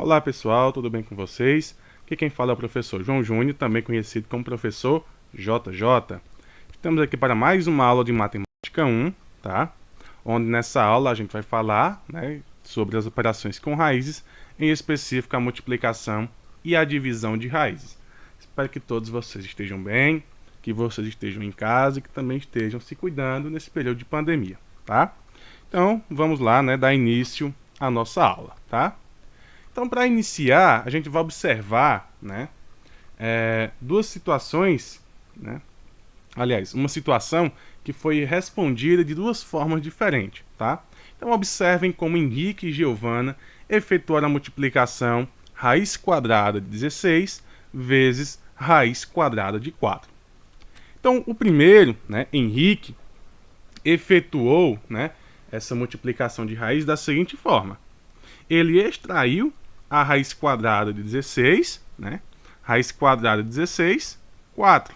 Olá pessoal, tudo bem com vocês? Aqui quem fala é o professor João Júnior, também conhecido como professor JJ. Estamos aqui para mais uma aula de Matemática 1, tá? Onde nessa aula a gente vai falar, sobre as operações com raízes, em específico a multiplicação e a divisão de raízes. Espero que todos vocês estejam bem, que vocês estejam em casa e que também estejam se cuidando nesse período de pandemia, tá? Então, vamos lá, dar início à nossa aula, tá? Então, para iniciar, a gente vai observar duas situações, aliás, uma situação que foi respondida de duas formas diferentes, tá? Então, observem como Henrique e Giovana efetuaram a multiplicação raiz quadrada de 16 vezes raiz quadrada de 4. Então, o primeiro, Henrique, efetuou essa multiplicação de raiz da seguinte forma. Ele extraiu a raiz quadrada de 16, raiz quadrada de 16, 4,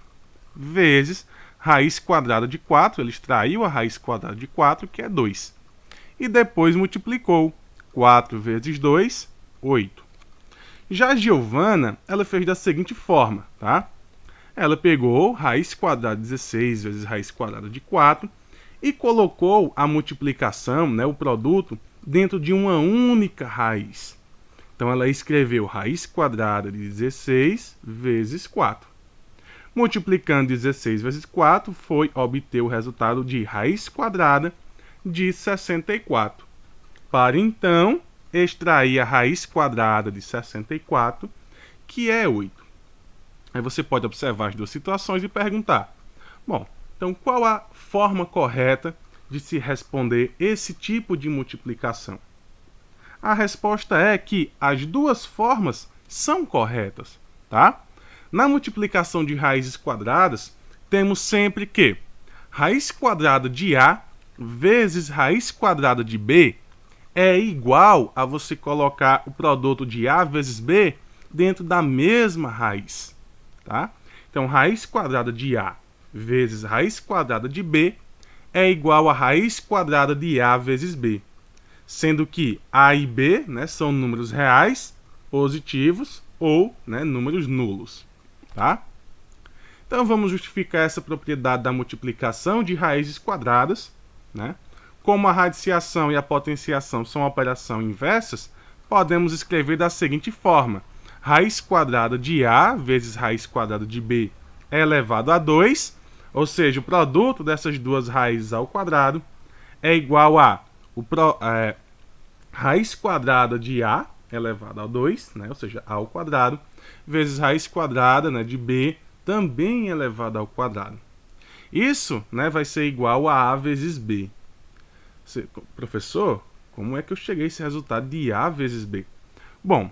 vezes raiz quadrada de 4, ele extraiu a raiz quadrada de 4, que é 2. E depois multiplicou. 4 vezes 2, 8. Já a Giovana, ela fez da seguinte forma, tá? Ela pegou raiz quadrada de 16 vezes raiz quadrada de 4 e colocou a multiplicação, o produto, dentro de uma única raiz. Então, ela escreveu raiz quadrada de 16 vezes 4. Multiplicando 16 vezes 4, foi obter o resultado de raiz quadrada de 64. Para, então, extrair a raiz quadrada de 64, que é 8. Aí você pode observar as duas situações e perguntar, bom, então qual a forma correta de se responder esse tipo de multiplicação? A resposta é que as duas formas são corretas, tá? Na multiplicação de raízes quadradas, temos sempre que raiz quadrada de A vezes raiz quadrada de B é igual a você colocar o produto de A vezes B dentro da mesma raiz, tá? Então, raiz quadrada de A vezes raiz quadrada de B é igual a raiz quadrada de A vezes B, sendo que A e B são números reais, positivos ou números nulos. Tá? Então, vamos justificar essa propriedade da multiplicação de raízes quadradas. Como a radiciação e a potenciação são operações inversas, podemos escrever da seguinte forma. Raiz quadrada de A vezes raiz quadrada de B é elevado a 2, ou seja, o produto dessas duas raízes ao quadrado é igual a raiz quadrada de A elevado a 2, ou seja, A ao quadrado, vezes raiz quadrada de B também elevado ao quadrado. Isso vai ser igual a A vezes B. Professor, como é que eu cheguei a esse resultado de A vezes B? Bom,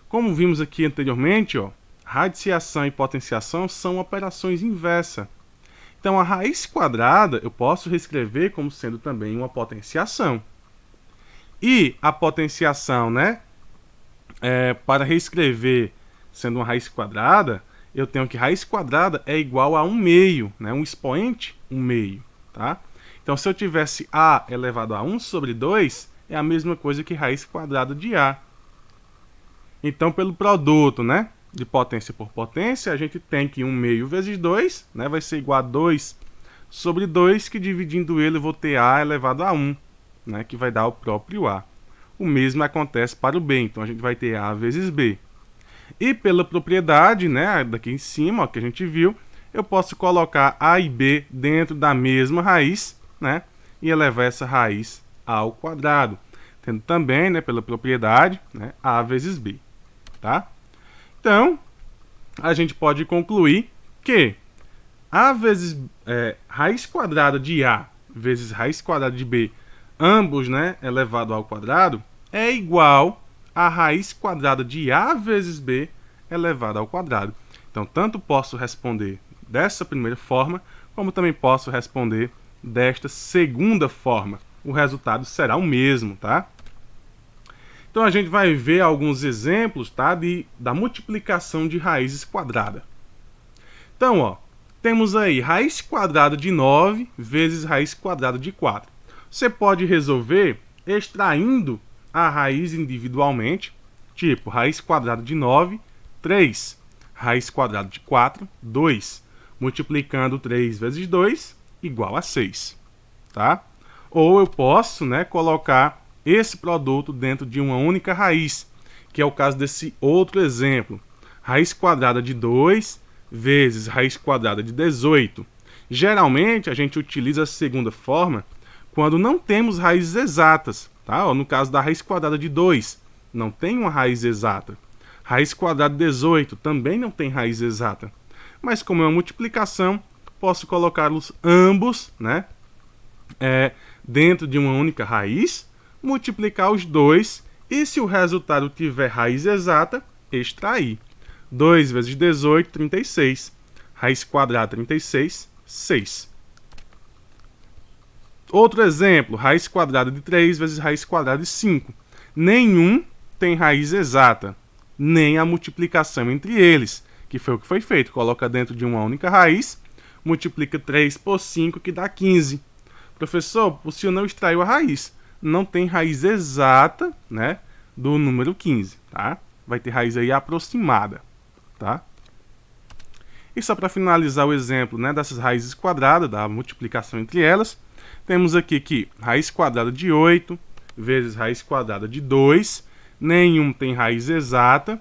como vimos aqui anteriormente, radiciação e potenciação são operações inversas. Então, a raiz quadrada eu posso reescrever como sendo também uma potenciação. E a potenciação, para reescrever sendo uma raiz quadrada, eu tenho que raiz quadrada é igual a 1 meio, um expoente 1 meio, tá? Então, se eu tivesse A elevado a 1 sobre 2, é a mesma coisa que raiz quadrada de A. Então, pelo produto, de potência por potência, a gente tem que 1 meio vezes 2, vai ser igual a 2 sobre 2, que dividindo ele eu vou ter A elevado a 1, que vai dar o próprio A. O mesmo acontece para o B, então a gente vai ter A vezes B. E pela propriedade, daqui em cima, que a gente viu, eu posso colocar A e B dentro da mesma raiz, e elevar essa raiz ao quadrado. Tendo também, pela propriedade, A vezes B. Tá? Então, a gente pode concluir que A vezes raiz quadrada de A vezes raiz quadrada de B, ambos elevado ao quadrado, é igual a raiz quadrada de A vezes B elevado ao quadrado. Então, tanto posso responder dessa primeira forma, como também posso responder desta segunda forma. O resultado será o mesmo, tá? Então, a gente vai ver alguns exemplos, tá, da multiplicação de raízes quadradas. Então, temos aí raiz quadrada de 9 vezes raiz quadrada de 4. Você pode resolver extraindo a raiz individualmente, Tipo, raiz quadrada de 9, 3. Raiz quadrada de 4, 2. Multiplicando 3 vezes 2, igual a 6. Tá? Ou eu posso, né, colocar esse produto dentro de uma única raiz, que é o caso desse outro exemplo. Raiz quadrada de 2 vezes raiz quadrada de 18. Geralmente, a gente utiliza a segunda forma quando não temos raízes exatas. Tá? No caso da raiz quadrada de 2, não tem uma raiz exata. Raiz quadrada de 18 também não tem raiz exata. Mas como é uma multiplicação, posso colocá-los ambos, né, dentro de uma única raiz, multiplicar os dois e, se o resultado tiver raiz exata, extrair. 2 vezes 18, 36. Raiz quadrada 36, 6. Outro exemplo, raiz quadrada de 3 vezes raiz quadrada de 5. Nenhum tem raiz exata, nem a multiplicação entre eles, que foi o que foi feito. Coloca dentro de uma única raiz, multiplica 3 por 5, que dá 15. Professor, o senhor não extraiu a raiz. Não tem raiz exata, né, do número 15, tá? Vai ter raiz aí aproximada, tá? E só para finalizar o exemplo, né, dessas raízes quadradas, da multiplicação entre elas, temos aqui que raiz quadrada de 8 vezes raiz quadrada de 2, nenhum tem raiz exata,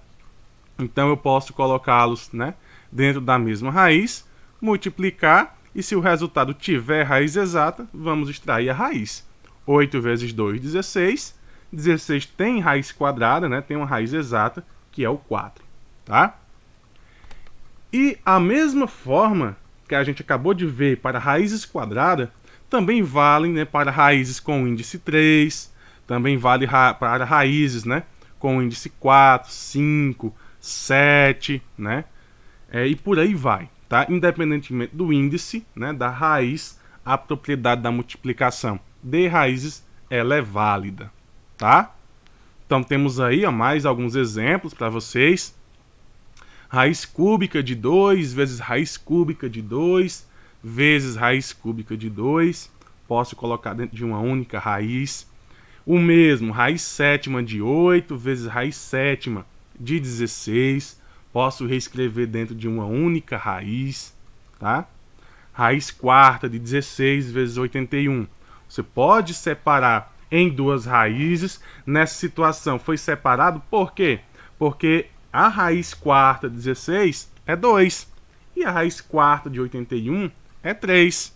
então eu posso colocá-los, né, dentro da mesma raiz, multiplicar, e se o resultado tiver raiz exata, vamos extrair a raiz. 8 vezes 2, 16. 16 tem raiz quadrada, né, tem uma raiz exata, que é o 4. Tá? E a mesma forma que a gente acabou de ver para raízes quadradas, também valem, né, para raízes com índice 3, também vale para raízes, né, com índice 4, 5, 7, né, e por aí vai. Tá? Independentemente do índice, né, da raiz, a propriedade da multiplicação de raízes ela é válida. Tá? Então temos aí, ó, mais alguns exemplos para vocês. Raiz cúbica de 2 vezes raiz cúbica de 2 vezes raiz cúbica de 2. Posso colocar dentro de uma única raiz. O mesmo, raiz sétima de 8 vezes raiz sétima de 16. Posso reescrever dentro de uma única raiz. Tá? Raiz quarta de 16 vezes 81. Você pode separar em duas raízes. Nessa situação foi separado por quê? Porque a raiz quarta de 16 é 2 e a raiz quarta de 81 é 3.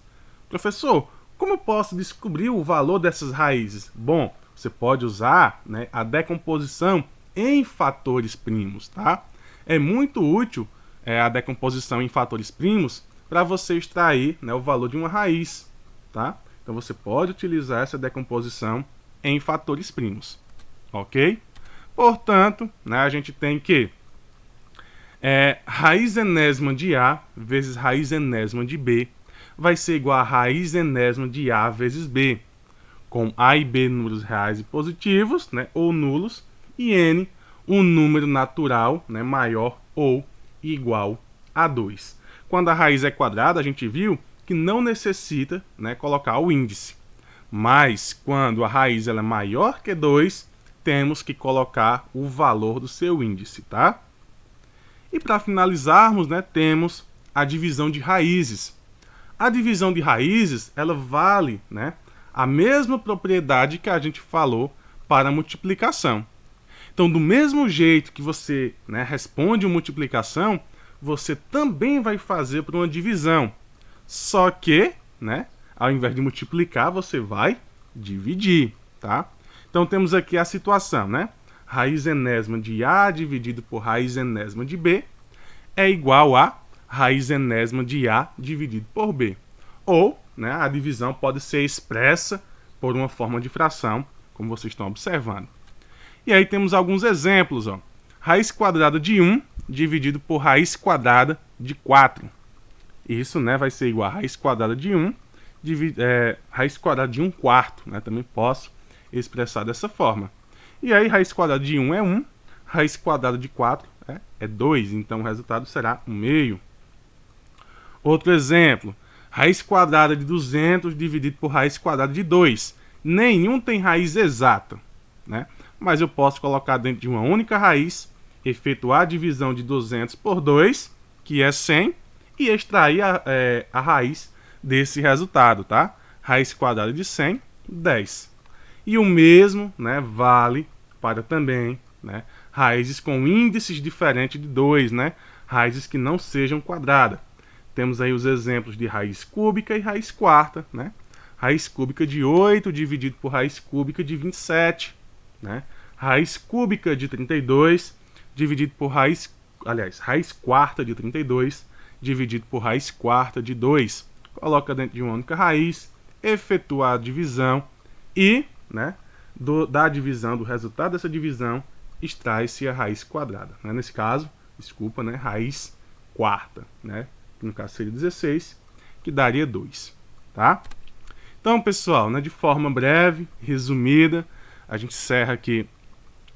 Professor, como eu posso descobrir o valor dessas raízes? Bom, você pode usar, né, a decomposição em fatores primos, tá? É muito útil a decomposição em fatores primos para você extrair, né, o valor de uma raiz, tá? Então você pode utilizar essa decomposição em fatores primos, ok? Portanto, né, a gente tem que raiz enésima de A vezes raiz enésima de B vai ser igual a raiz enésima de A vezes B, com A e B números reais e positivos, né, ou nulos, e N um número natural, né, maior ou igual a 2. Quando a raiz é quadrada, a gente viu que não necessita, né, colocar o índice. Mas quando a raiz ela é maior que 2, temos que colocar o valor do seu índice, tá? E para finalizarmos, né, temos a divisão de raízes. A divisão de raízes, ela vale, né, a mesma propriedade que a gente falou para a multiplicação. Então, do mesmo jeito que você, né, responde uma multiplicação, você também vai fazer para uma divisão. Só que, né, ao invés de multiplicar, você vai dividir, tá? Então, temos aqui a situação, né? Raiz enésima de A dividido por raiz enésima de B é igual a raiz enésima de A dividido por B. Ou, né, a divisão pode ser expressa por uma forma de fração, como vocês estão observando. E aí temos alguns exemplos, ó. Raiz quadrada de 1 dividido por raiz quadrada de 4. Isso, né, vai ser igual a raiz quadrada de 1, raiz quadrada de 1 quarto, né, também posso expressar dessa forma. E aí raiz quadrada de 1 é 1, raiz quadrada de 4 é 2, então o resultado será 1 meio. Outro exemplo, raiz quadrada de 200 dividido por raiz quadrada de 2. Nenhum tem raiz exata, né? mas eu posso colocar dentro de uma única raiz, efetuar a divisão de 200 por 2, que é 100, e extrair a raiz desse resultado, tá? Raiz quadrada de 100, 10. E o mesmo, né, vale para também, né, raízes com índices diferentes de 2, né? Raízes que não sejam quadradas. Temos aí os exemplos de raiz cúbica e raiz quarta, né? Raiz cúbica de 8 dividido por raiz cúbica de 27, né? Raiz cúbica de 32 dividido por raiz quarta de 32 dividido por raiz quarta de 2. Coloca dentro de uma única raiz, efetuar a divisão e, né, da divisão, do resultado dessa divisão, extrai-se a raiz quadrada. Né? Nesse caso, desculpa, né, raiz quarta, né? Que no caso seria 16, que daria 2, tá? Então, pessoal, né, de forma breve, resumida, a gente encerra aqui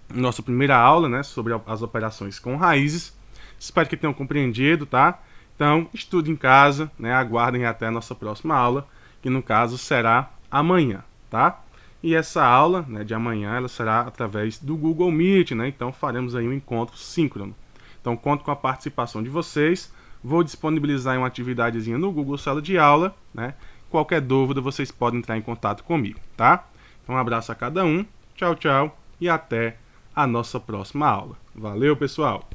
nossa primeira aula, né, sobre as operações com raízes. Espero que tenham compreendido, tá? Então, estude em casa, né, aguardem até a nossa próxima aula, que no caso será amanhã, tá? E essa aula, né, de amanhã, ela será através do Google Meet, né? Então, faremos aí um encontro síncrono. Então, conto com a participação de vocês. Vou disponibilizar uma atividadezinha no Google Sala de Aula, né? Qualquer dúvida, vocês podem entrar em contato comigo, tá? Então, um abraço a cada um, tchau, tchau, e até a nossa próxima aula. Valeu, pessoal!